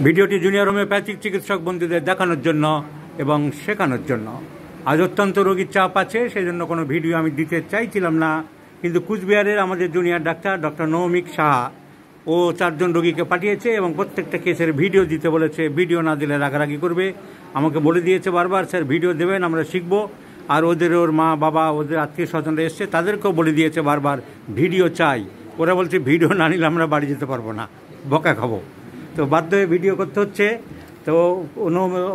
ভিডিওটি junior homeopathic চিকিৎসক বন্ধুদের দেখানোর জন্য এবং শেখানোর জন্য। আজ অত্যন্ত রোগীর চাপ আছে, সেই জন্য কোনো ভিডিও আমি দিতে চাইছিলাম না, কিন্তু কুচবিহারের আমাদের জুনিয়র ডাক্তার ডক্টর নৌমিক সাহা ও 4 জন রোগীকে পাঠিয়েছে এবং প্রত্যেকটা কেসের ভিডিও দিতে বলেছে। ভিডিও না দিলে রাগারাগি করবে। আমাকে বলে দিয়েছে বারবার, স্যার ভিডিও দেবেন, আমরা শিখবো। আর ওর মা বাবা, ওদের আত্মীয় স্বজনরা এসছে, তাদেরকেও বলে দিয়েছে বারবার ভিডিও চাই। ওরা বলছে ভিডিও না নিলে আমরা বাড়ি যেতে পারবো না, বকা খাবো। তো বাধ্য হয়ে ভিডিও করতে হচ্ছে। তো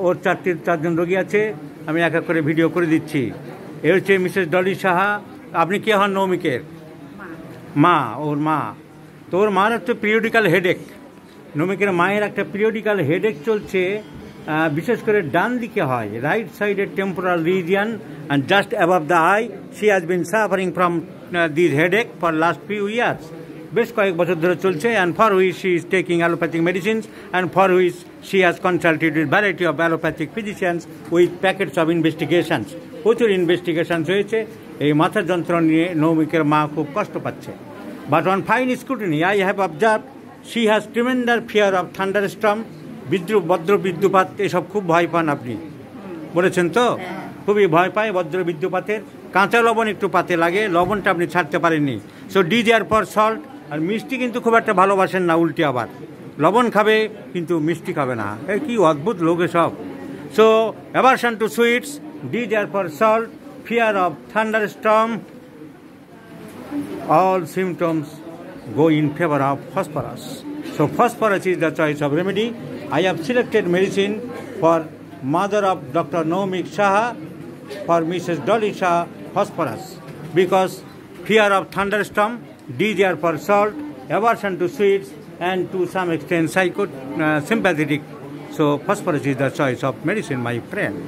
ওর 4 জন রোগী আছে, আমি এক এক করে ভিডিও করে দিচ্ছি। এ হচ্ছে মিসেস ডলি সাহা। আপনি কে হন নৌমিকের? মা, ওর মা। তো ওর মার হচ্ছে পিরিয়ডিক্যাল হেডেক। নৌমিকের মায়ের একটা পিরিয়ডিক্যাল হেডেক চলছে, বিশেষ করে ডান দিকে হয়, রাইট সাইডের temporal region and just above the I. She has been suffering from this headache for last few years. বেশ কয়েক বছর ধরে চলছে, and for which she is taking allopathic medicines and for which she has consulted with variety of allopathic physicians with packets of investigations. প্রচুর investigations হয়েছে। এই মাথার যন্ত্রণা নিয়ে নৌমিকের মা খুব কষ্ট পাচ্ছে। But on fine scrutiny I have observe she has tremendous fear of thunderstorm. বজ্র বিদ্যুৎপাত এসব খুব ভয় পান আপনি, বলেছেন তো? খুবই ভয় পায় বজ্র বিদ্যুৎপাতের। কাঁচা লবণ একটু পাতে লাগে, লবণটা আপনি ছাড়তে পারেননি। So the there for salt. আর মিষ্টি কিন্তু খুব একটা ভালোবাসেন না, উল্টে আবার লবণ খাবে কিন্তু মিষ্টি খাবে না। এই কি অদ্ভুত লোক এসব। So aversion to sweets, D there for salt, fear of thunderstorm. All symptoms go in favor of phosphorus. So phosphorus is the choice of remedy. I have selected medicine for mother of Dr. Naumik Saha, for Mrs. Dolly Shah, phosphorus. Because fear of thunderstorm, D there for salt, aversion to sweets, and to some extent sympathetic. So phosphorus is the choice of medicine, my friends.